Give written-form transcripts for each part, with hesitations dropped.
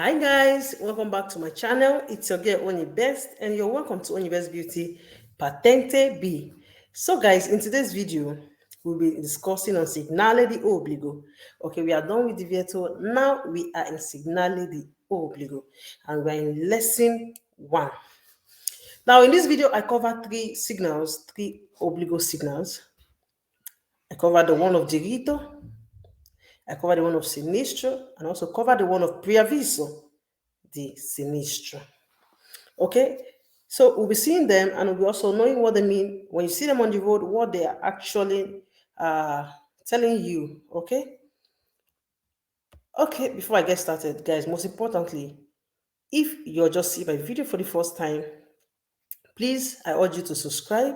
Hi guys, welcome back to my channel. It's your girl Only Best and you're welcome to Only Best Beauty Patente B. So guys, in today's video, we'll be discussing on Signale di Obbligo. Okay, we are done with the veto. Now we are in Signale di Obbligo and we're in lesson 1. Now in this video, I cover three obbligo signals. I cover the one of Diritti, I cover the one of Sinistra, and also cover the one of Preavviso di Sinistra. Okay, so we'll be seeing them and we'll be also knowing what they mean when you see them on the road, what they are actually telling you. Okay, before I get started, guys, most importantly, if you're just seeing my video for the first time, please, I urge you to subscribe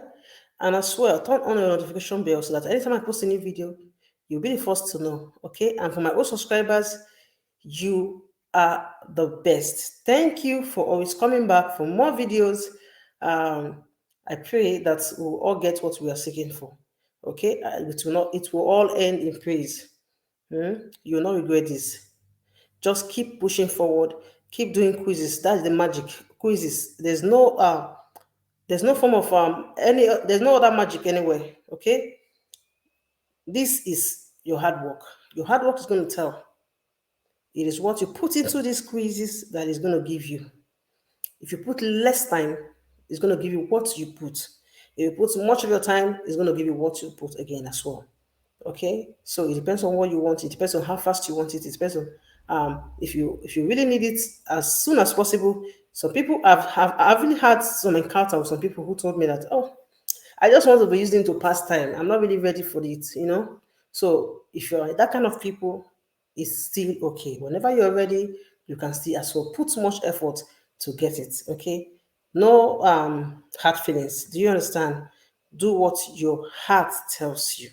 and as well turn on your notification bell so that anytime I post a new video, you'll be the first to know. Okay, and for my old subscribers, you are the best. Thank you for always coming back for more videos. I pray that we'll all get what we are seeking for. Okay, it will all end in praise. You will not regret this. Just keep pushing forward, keep doing quizzes. That's the magic. Quizzes. There's no form of there's no other magic anywhere. Okay, this is your hard work. Your hard work is going to tell. It is what you put into these quizzes that is going to give you. If you put less time, it's going to give you what you put. If you put much of your time, it's going to give you what you put again as well. Okay, so it depends on what you want. It depends on how fast you want it. It depends on if you really need it as soon as possible. Some people I've really had some encounter with some people who told me that, oh, I just want to be using it to pass time. I'm not really ready for it, So if you're that kind of people, it's still okay. Whenever you're ready, you can still as well put much effort to get it. Okay, no hard feelings. Do you understand? Do what your heart tells you.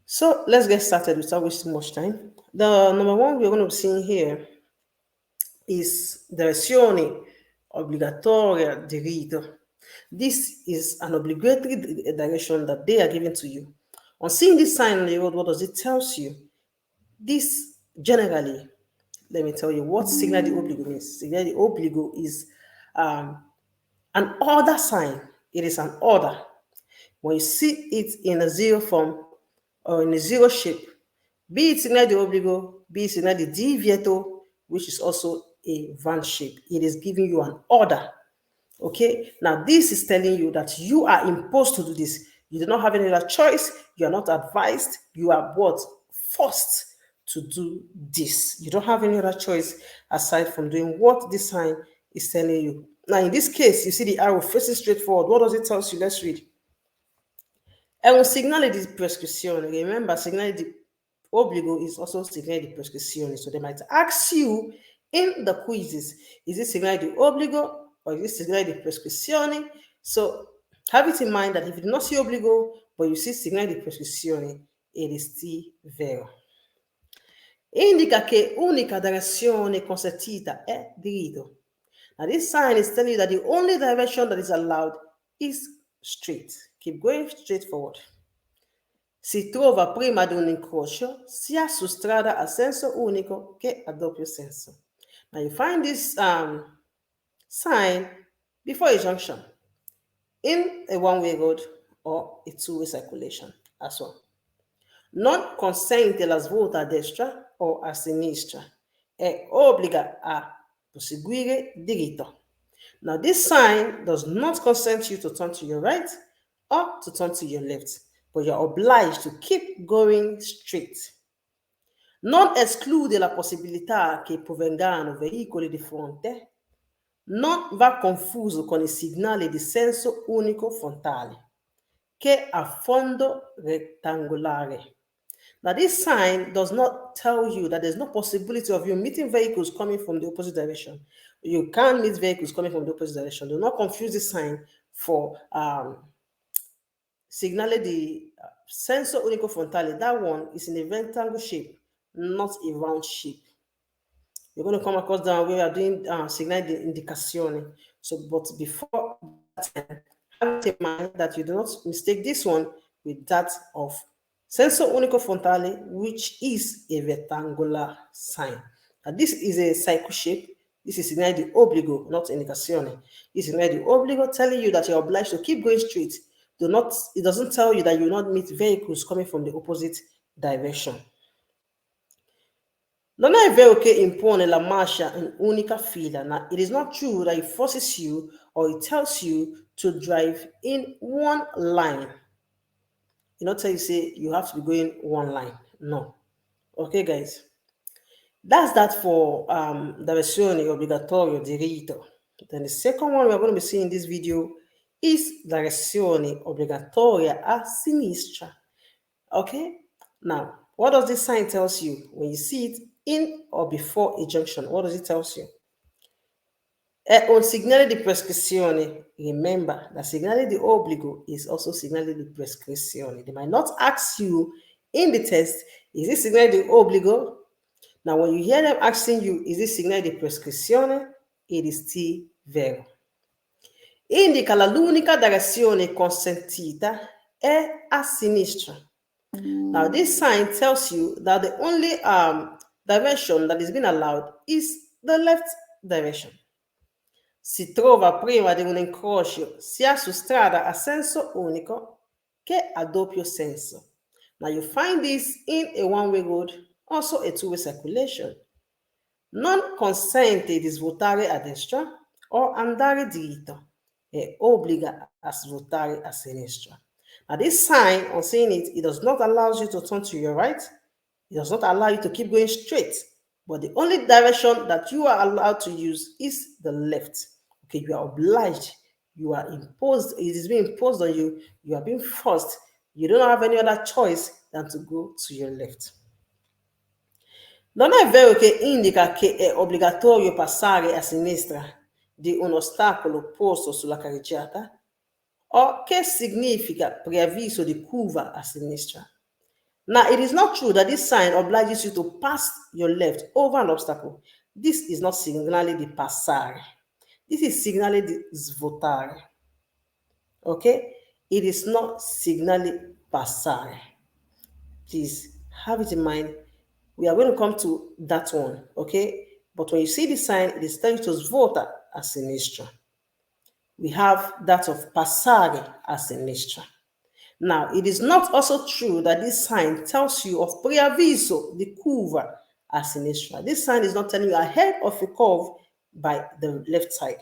So let's get started without wasting much time. The number one we're going to be seeing here is direzione obbligatoria di rito. This is an obligatory direction that they are giving to you. On seeing this sign on the road, what does it tell you? This generally, let me tell you what Signale di Obbligo means. Signale di Obbligo is an order sign. It is an order. When you see it in a zero form or in a zero shape, be it Signale di Obbligo, be it Signale di Divieto, which is also a van shape, it is giving you an order. Okay, now this is telling you that you are imposed to do this. You do not have any other choice. You are not advised. You are what? Forced to do this. You don't have any other choice aside from doing what this sign is telling you. Now, in this case, you see the arrow facing straight forward. What does it tell you? Let's read. È un segnale di prescrizione. Remember, segnale di obbligo is also segnale di prescrizione. So they might ask you in the quizzes, is it segnale di obbligo or is it segnale di prescrizione? So have it in mind that if you do not see obbligo, but you see segnale di prescrizione, it is still vero. Indica che unica direzione consentita è diritto. Now this sign is telling you that the only direction that is allowed is straight. Keep going straight forward. Si trova prima di un incrocio sia su strada a senso unico che a doppio senso. Now you find this sign before a junction in a one-way road or a two-way circulation as well. Non consente la svolta a destra o a sinistra e obbliga a proseguire diritto. Now this sign does not consent you to turn to your right or to turn to your left, but you're obliged to keep going straight. Non esclude la possibilità che provengano veicoli di fronte. Non va confuso con il segnale di senso unico frontale, che ha fondo rettangolare. Now, this sign does not tell you that there's no possibility of you meeting vehicles coming from the opposite direction. You can't meet vehicles coming from the opposite direction. Do not confuse this sign for segnale di senso unico frontale. That one is in a rectangle shape, not a round shape. You're going to come across that we are doing segnale di indicazione. So, but before that, have in mind that you do not mistake this one with that of senso unico frontale, which is a rectangular sign. And this is a cycle shape. This is Signale di Obbligo, not indicazione. This is Signale di Obbligo telling you that you're obliged to keep going straight. It doesn't tell you that you will not meet vehicles coming from the opposite direction. Non è vero che impone la marcia in unica fila. Now, it is not true that it forces you or it tells you to drive in one line. You not tell you say you have to be going one line. No. Okay, guys. That's that for the versione obbligatorio diritto. Then the second one we're going to be seeing in this video is la versione obbligatoria a sinistra. Okay? Now, what does this sign tell you when you see it in or before a junction? What does it tell you? È un segnale di prescrizione. Remember, that segnale di obbligo is also segnale di prescrizione. They might not ask you in the test, is this segnale di obbligo? Now, when you hear them asking you, is this segnale di prescrizione? It is still vero. Indica l'unica direzione consentita è a sinistra. Now, this sign tells you that the only direction that is being allowed is the left direction. Si trova prima di un incrocio sia su strada a senso unico che a doppio senso. Now, you find this in a one-way road, also a two-way circulation. Non consente di svuotare a destra o andare diritto e obbliga a svuotare a sinistra. Now, this sign, on seeing it, it does not allow you to turn to your right. It does not allow you to keep going straight. But the only direction that you are allowed to use is the left. Okay, you are obliged. You are imposed. It is being imposed on you. You are being forced. You don't have any other choice than to go to your left. Non è vero che indica che è obbligatorio passare a sinistra di un ostacolo posto sulla carreggiata o che significa preavviso di curva a sinistra. Now, it is not true that this sign obliges you to pass your left over an obstacle. This is not segnale di passare. This is segnale di svuotare. Okay? It is not segnale passare. Please have it in mind. We are going to come to that one, okay? But when you see the sign, it is telling you to svuota a sinistra. We have that of passare a sinistra. Now, it is not also true that this sign tells you of preavviso di curva a sinistra. This sign is not telling you ahead of a curve by the left side.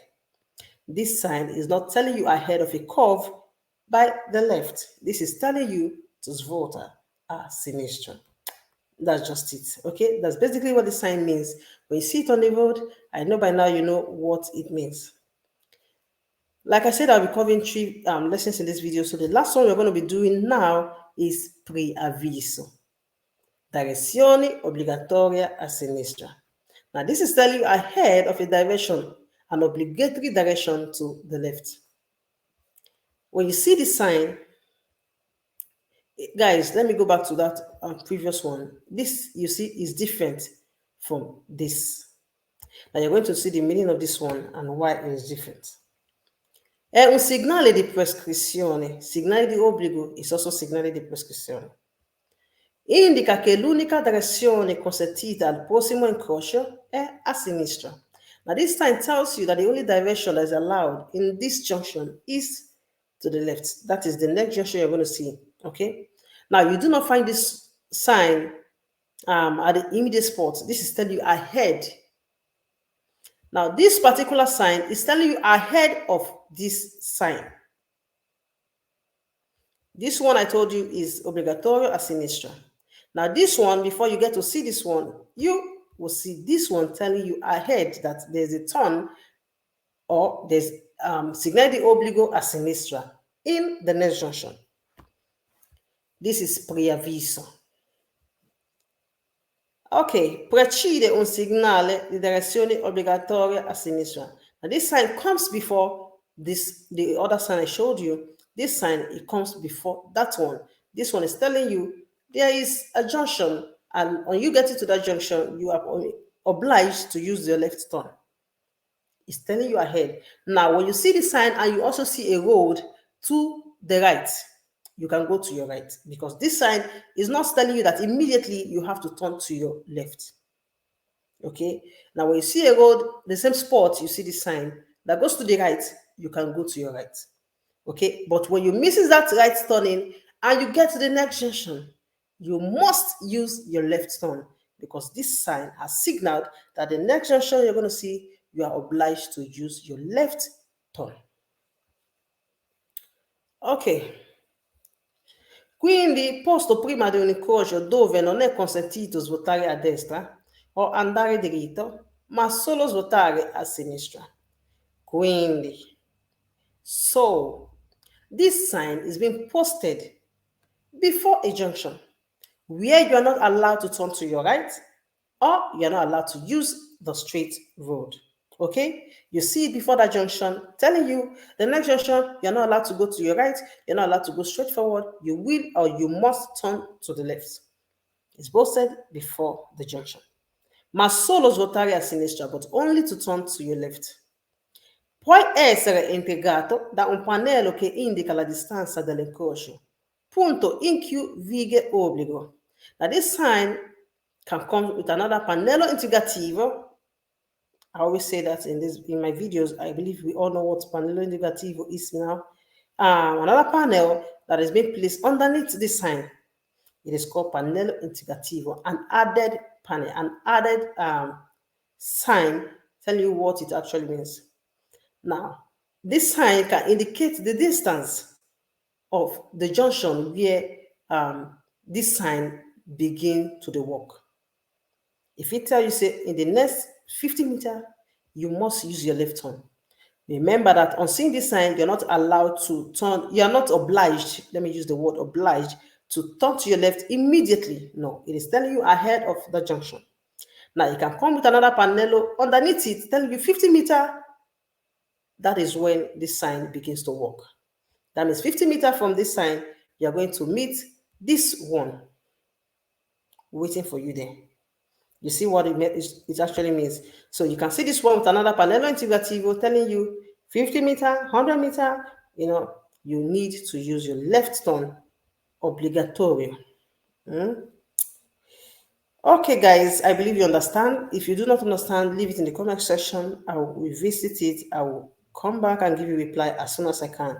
This sign is not telling you ahead of a curve by the left. This is telling you to svuota a sinistra. That's just it, okay? That's basically what the sign means. When you see it on the road, I know by now you know what it means. Like I said, I'll be covering 3 lessons in this video. So the last one we're going to be doing now is preavviso. Direzione obbligatoria a sinistra. Now, this is telling you ahead of a direction, an obligatory direction to the left. When you see the sign, guys, let me go back to that previous one. This, you see, is different from this. Now, you're going to see the meaning of this one and why it is different. È un segnale di prescrizione. Segnale di obbligo is also segnale di prescrizione. Indica che l'unica direzione consentita al prossimo incrocio è a sinistra. Now, this sign tells you that the only direction that is allowed in this junction is to the left. That is the next junction you're going to see, okay? Now, you do not find this sign at the immediate spot. This is telling you ahead. Now, this particular sign is telling you ahead of this sign. This one I told you is obbligatorio a sinistra. Now, this one, before you get to see this one, you will see this one telling you ahead that there's a turn or there's Signale di Obbligo a sinistra in the next junction. This is preavviso. Ok, precede un segnale di direzione obbligatoria a sinistra. Now, this sign comes before this, the other sign I showed you. This sign, it comes before that one. This one is telling you there is a junction, and when you get into that junction, you are obliged to use your left turn. It's telling you ahead. Now, when you see the sign and you also see a road to the right, you can go to your right, because this sign is not telling you that immediately you have to turn to your left. Okay. Now, when you see a road, the same spot, you see the sign that goes to the right, you can go to your right. Okay. But when you misses that right turning and you get to the next junction, you must use your left turn, because this sign has signaled that the next junction you're going to see, you are obliged to use your left turn. Ok. Quindi, posto prima di un incrocio dove non è consentito svuotare a destra o andare dritto, ma solo svuotare a sinistra. Quindi, so, this sign is being posted before a junction where you are not allowed to turn to your right, or you're not allowed to use the straight road. Okay, you see it before that junction, telling you the next junction, you're not allowed to go to your right, you're not allowed to go straight forward, you will or you must turn to the left. It's posted before the junction. Ma solo svuotare a sinistra, but only to turn to your left. Può essere integrato da un pannello che indica la distanza dell'incrocio. Punto in Q vighe obbligo. Now this sign can come with another pannello integrativo. I always say that in my videos. I believe we all know what pannello integrativo is now. Another panel that is being placed underneath this sign. It is called pannello integrativo, an added panel, an added sign telling you what it actually means. Now, this sign can indicate the distance of the junction where this sign begin to the walk. If it tell you, say, in the next 50 meters, you must use your left turn. Remember that on seeing this sign, you're not allowed to turn, you're not obliged, let me use the word obliged, to turn to your left immediately. No, it is telling you ahead of the junction. Now, you can come with another pannello underneath it, telling you 50 meters. That is when this sign begins to work. That means 50 meters from this sign, you're going to meet this one waiting for you there. You see what it actually means. So you can see this one with another pannello integrativo telling you 50 meters, 100 meters, you need to use your left turn, obligatory. Okay, guys, I believe you understand. If you do not understand, leave it in the comment section. I will revisit it. I will come back and give you a reply as soon as I can.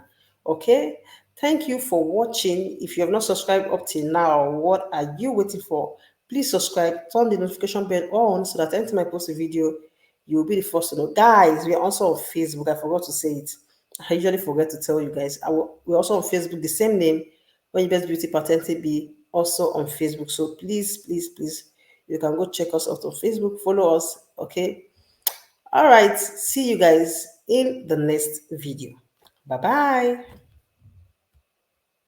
Okay? Thank you for watching. If you have not subscribed up till now, what are you waiting for? Please subscribe, turn the notification bell on so that anytime I post a video, you will be the first to know. Guys, we are also on Facebook. I forgot to say it. I usually forget to tell you guys. We're also on Facebook, the same name, When Best Beauty Patente be also on Facebook. So please, please, please, you can go check us out on Facebook, follow us, okay? All right, see you guys in the next video. Bye-bye.